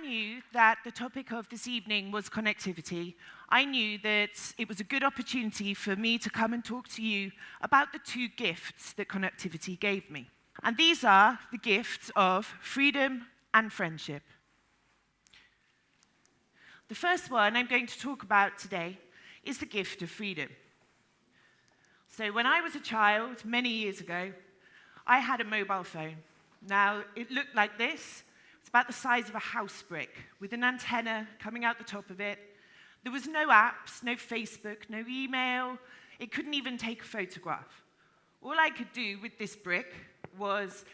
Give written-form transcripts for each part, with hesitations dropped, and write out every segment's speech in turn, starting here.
knew that the topic of this evening was connectivity, I knew that it was a good opportunity for me to come and talk to you about the two gifts that connectivity gave me. And these are the gifts of freedom and friendship. The first one I'm going to talk about today is the gift of freedom. So when I was a child, many years ago, I had a mobile phone. Now, it looked like this. It's about the size of a house brick, with an antenna coming out the top of it. There was no apps, no Facebook, no email. It couldn't even take a photograph. All I could do with this brick was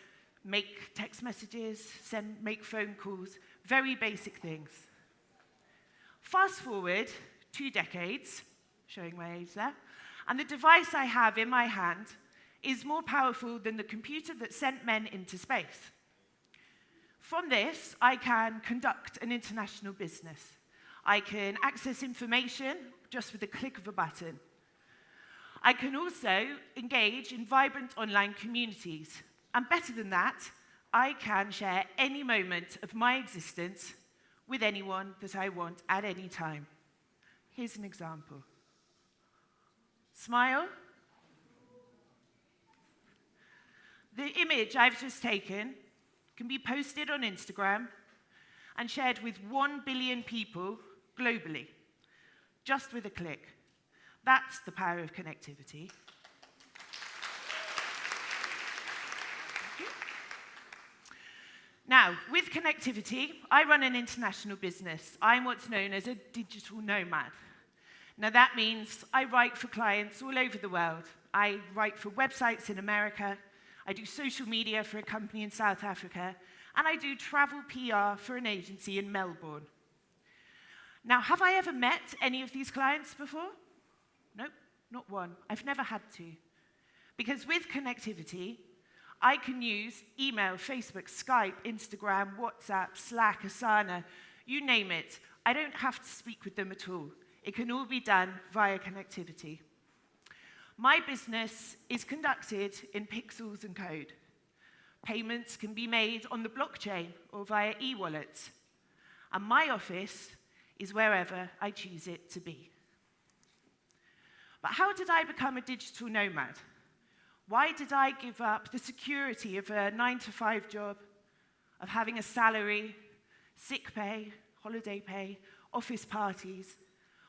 make text messages, make phone calls, very basic things. Fast forward 2 decades, showing my age there, and the device I have in my hand is more powerful than the computer that sent men into space. From this, I can conduct an international business. I can access information just with the click of a button. I can also engage in vibrant online communities. And better than that, I can share any moment of my existence with anyone that I want at any time. Here's an example. Smile. The image I've just taken can be posted on Instagram and shared with 1 billion people globally, just with a click. That's the power of connectivity. Now, with connectivity, I run an international business. I'm what's known as a digital nomad. Now, that means I write for clients all over the world. I write for websites in America, I do social media for a company in South Africa, and I do travel PR for an agency in Melbourne. Now, have I ever met any of these clients before? Nope, not one. I've never had to. Because with connectivity, I can use email, Facebook, Skype, Instagram, WhatsApp, Slack, Asana, you name it. I don't have to speak with them at all. It can all be done via connectivity. My business is conducted in pixels and code. Payments can be made on the blockchain or via e-wallets. And my office is wherever I choose it to be. But how did I become a digital nomad? Why did I give up the security of a 9-to-5 job, of having a salary, sick pay, holiday pay, office parties?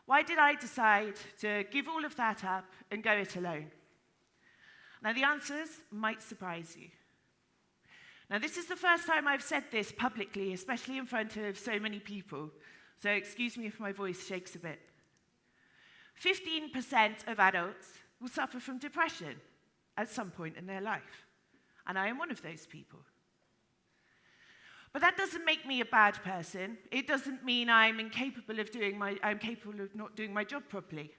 Why did I decide to give all of that up and go it alone? Now, the answers might surprise you. Now, this is the first time I've said this publicly, especially in front of so many people, so excuse me if my voice shakes a bit. 15% of adults will suffer from depression at some point in their life, and I am one of those people. But that doesn't make me a bad person. It doesn't mean I'm capable of not doing my job properly.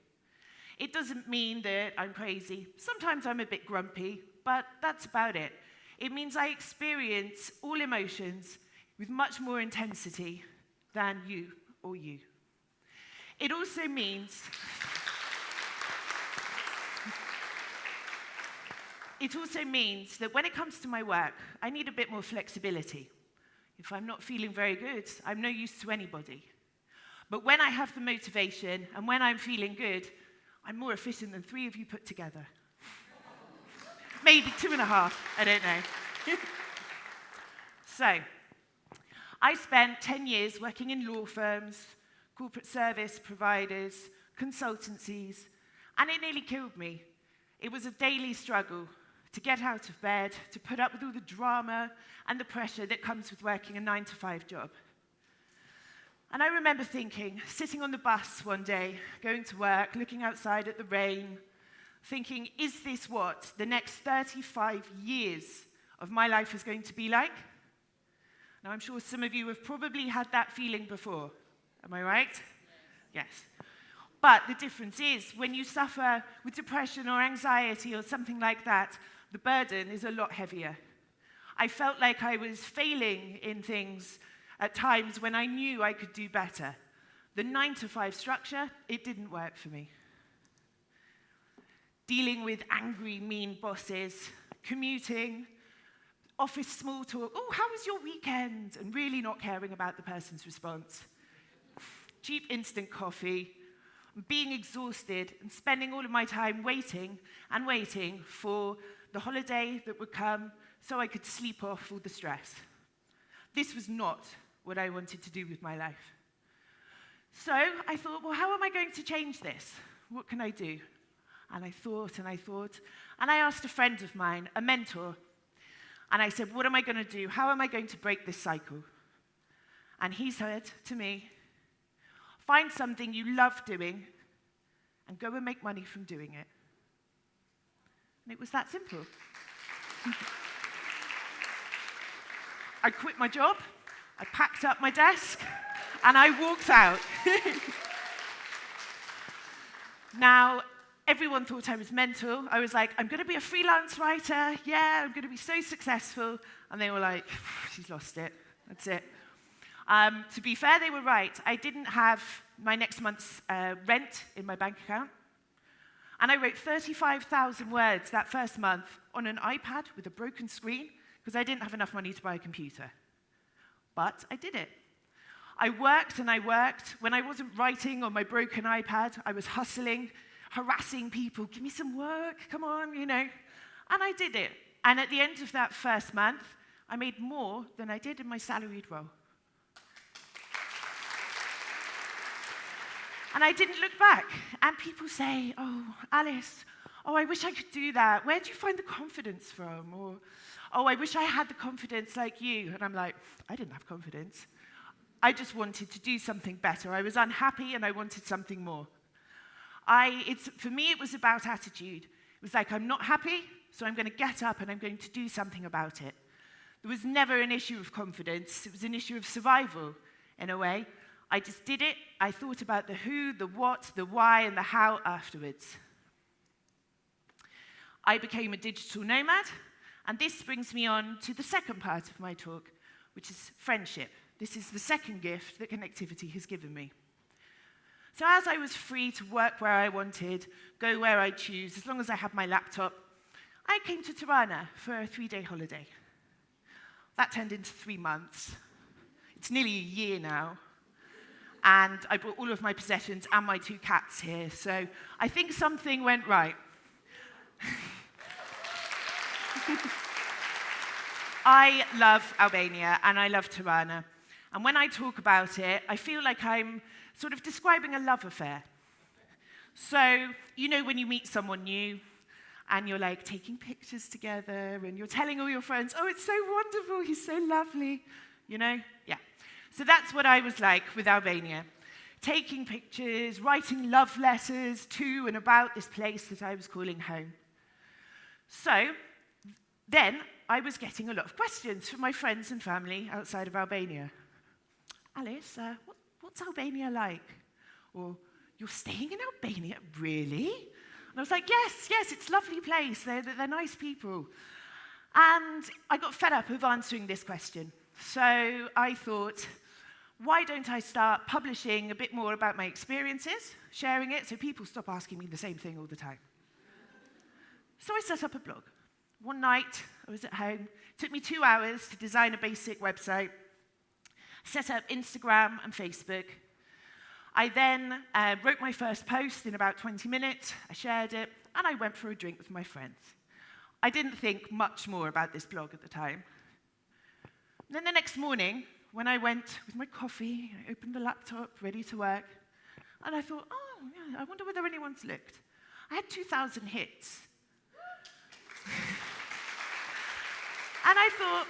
It doesn't mean that I'm crazy. Sometimes I'm a bit grumpy, but that's about it. It means I experience all emotions with much more intensity than you or you. It also means that when it comes to my work, I need a bit more flexibility. If I'm not feeling very good, I'm no use to anybody. But when I have the motivation and when I'm feeling good, I'm more efficient than 3 of you put together. Maybe 2.5, I don't know. So, I spent 10 years working in law firms, corporate service providers, consultancies, and it nearly killed me. It was a daily struggle to get out of bed, to put up with all the drama and the pressure that comes with working a 9-to-5 job. And I remember thinking, sitting on the bus one day, going to work, looking outside at the rain, thinking, is this what the next 35 years of my life is going to be like? Now, I'm sure some of you have probably had that feeling before. Am I right? Yes. But the difference is, when you suffer with depression or anxiety or something like that, the burden is a lot heavier. I felt like I was failing in things at times when I knew I could do better. The 9-to-5 structure, it didn't work for me. Dealing with angry, mean bosses, commuting, office small talk, oh, how was your weekend? And really not caring about the person's response. Cheap instant coffee, being exhausted and spending all of my time waiting and waiting for the holiday that would come so I could sleep off all the stress. This was not what I wanted to do with my life. So I thought, well, how am I going to change this? What can I do? And I thought, and I thought, and I asked a friend of mine, a mentor, and I said, what am I going to do? How am I going to break this cycle? And he said to me, find something you love doing and go and make money from doing it. And it was that simple. I quit my job, I packed up my desk, and I walked out. Now, everyone thought I was mental. I was like, I'm going to be a freelance writer. Yeah, I'm going to be so successful. And they were like, she's lost it. That's it. To be fair, they were right. I didn't have my next month's rent in my bank account. And I wrote 35,000 words that first month on an iPad with a broken screen because I didn't have enough money to buy a computer. But I did it. I worked and I worked. When I wasn't writing on my broken iPad, I was hustling, harassing people. Give me some work, come on, you know. And I did it. And at the end of that first month, I made more than I did in my salaried role. And I didn't look back. And people say, oh, Alice, oh, I wish I could do that. Where do you find the confidence from? Or, oh, I wish I had the confidence like you. And I'm like, I didn't have confidence. I just wanted to do something better. I was unhappy and I wanted something more. For me, it was about attitude. It was like, I'm not happy, so I'm going to get up and I'm going to do something about it. There was never an issue of confidence. It was an issue of survival, in a way. I just did it. I thought about the who, the what, the why, and the how afterwards. I became a digital nomad, and this brings me on to the second part of my talk, which is friendship. This is the second gift that connectivity has given me. So as I was free to work where I wanted, go where I choose, as long as I had my laptop, I came to Tirana for a 3-day holiday. That turned into 3 months. It's nearly a year now. And I brought all of my possessions and my 2 cats here, so I think something went right. I love Albania and I love Tirana. And when I talk about it, I feel like I'm sort of describing a love affair. So, you know when you meet someone new, and you're like taking pictures together, and you're telling all your friends, oh, it's so wonderful, he's so lovely, you know? Yeah. So that's what I was like with Albania. Taking pictures, writing love letters to and about this place that I was calling home. So, then I was getting a lot of questions from my friends and family outside of Albania. Alice, what's Albania like? Or, you're staying in Albania, really? And I was like, yes, it's a lovely place. They're nice people. And I got fed up of answering this question. So I thought, why don't I start publishing a bit more about my experiences, sharing it, so people stop asking me the same thing all the time. So I set up a blog. One night, I was at home. It took me 2 hours to design a basic website, set up Instagram and Facebook. I then wrote my first post in about 20 minutes, I shared it, and I went for a drink with my friends. I didn't think much more about this blog at the time. And then the next morning, when I went with my coffee, I opened the laptop, ready to work, and I thought, oh, yeah, I wonder whether anyone's looked. I had 2,000 hits. And I thought,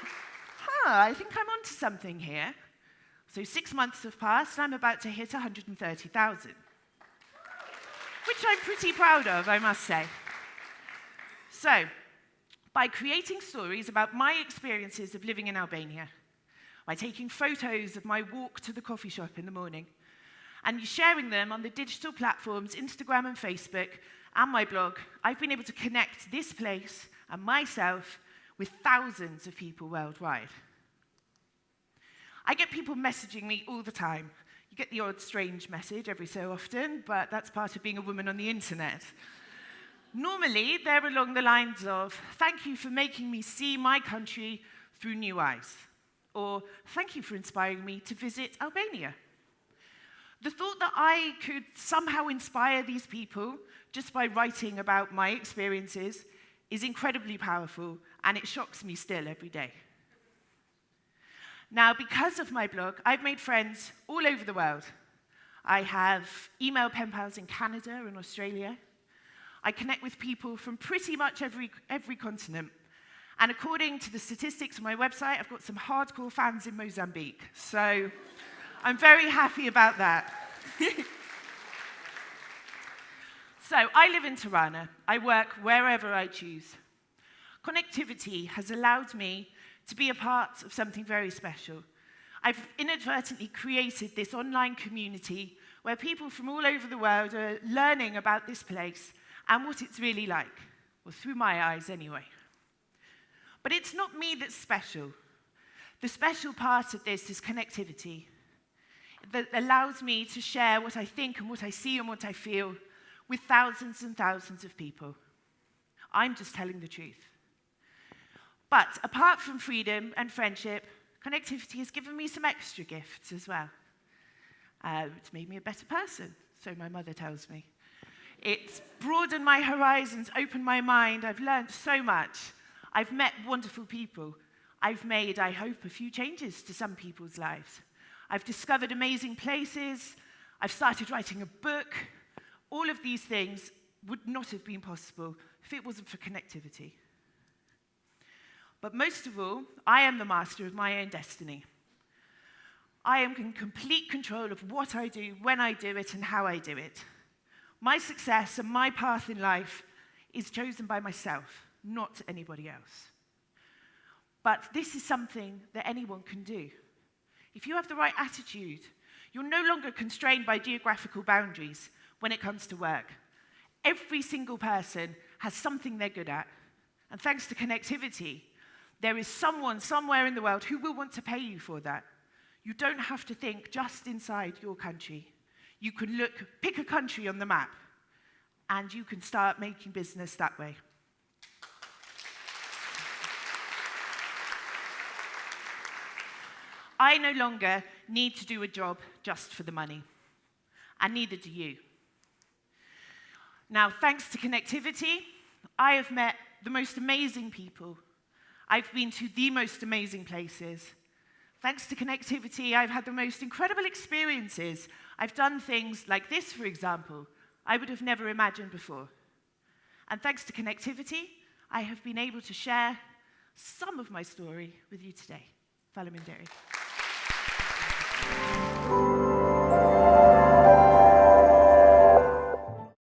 I think I'm onto something here. So 6 months have passed, and I'm about to hit 130,000. Which I'm pretty proud of, I must say. So, by creating stories about my experiences of living in Albania, by taking photos of my walk to the coffee shop in the morning, and sharing them on the digital platforms, Instagram and Facebook, and my blog, I've been able to connect this place and myself with thousands of people worldwide. I get people messaging me all the time. You get the odd strange message every so often, but that's part of being a woman on the internet. Normally, they're along the lines of, thank you for making me see my country through new eyes. Or, thank you for inspiring me to visit Albania. The thought that I could somehow inspire these people just by writing about my experiences is incredibly powerful, and it shocks me still every day. Now, because of my blog, I've made friends all over the world. I have email pen pals in Canada and Australia. I connect with people from pretty much every continent. And according to the statistics on my website, I've got some hardcore fans in Mozambique. So I'm very happy about that. So I live in Tirana. I work wherever I choose. Connectivity has allowed me to be a part of something very special. I've inadvertently created this online community where people from all over the world are learning about this place and what it's really like. Well, through my eyes anyway. But it's not me that's special. The special part of this is connectivity that allows me to share what I think and what I see and what I feel with thousands and thousands of people. I'm just telling the truth. But apart from freedom and friendship, connectivity has given me some extra gifts as well. It's made me a better person, so my mother tells me. It's broadened my horizons, opened my mind. I've learned so much. I've met wonderful people. I've made, I hope, a few changes to some people's lives. I've discovered amazing places. I've started writing a book. All of these things would not have been possible if it wasn't for connectivity. But most of all, I am the master of my own destiny. I am in complete control of what I do, when I do it, and how I do it. My success and my path in life is chosen by myself, not anybody else. But this is something that anyone can do. If you have the right attitude, you're no longer constrained by geographical boundaries when it comes to work. Every single person has something they're good at. And thanks to connectivity, there is someone somewhere in the world who will want to pay you for that. You don't have to think just inside your country. You can pick a country on the map, and you can start making business that way. I no longer need to do a job just for the money, and neither do you. Now, thanks to connectivity, I have met the most amazing people. I've been to the most amazing places. Thanks to connectivity, I've had the most incredible experiences. I've done things like this, for example, I would have never imagined before. And thanks to connectivity, I have been able to share some of my story with you today. Falaminderi.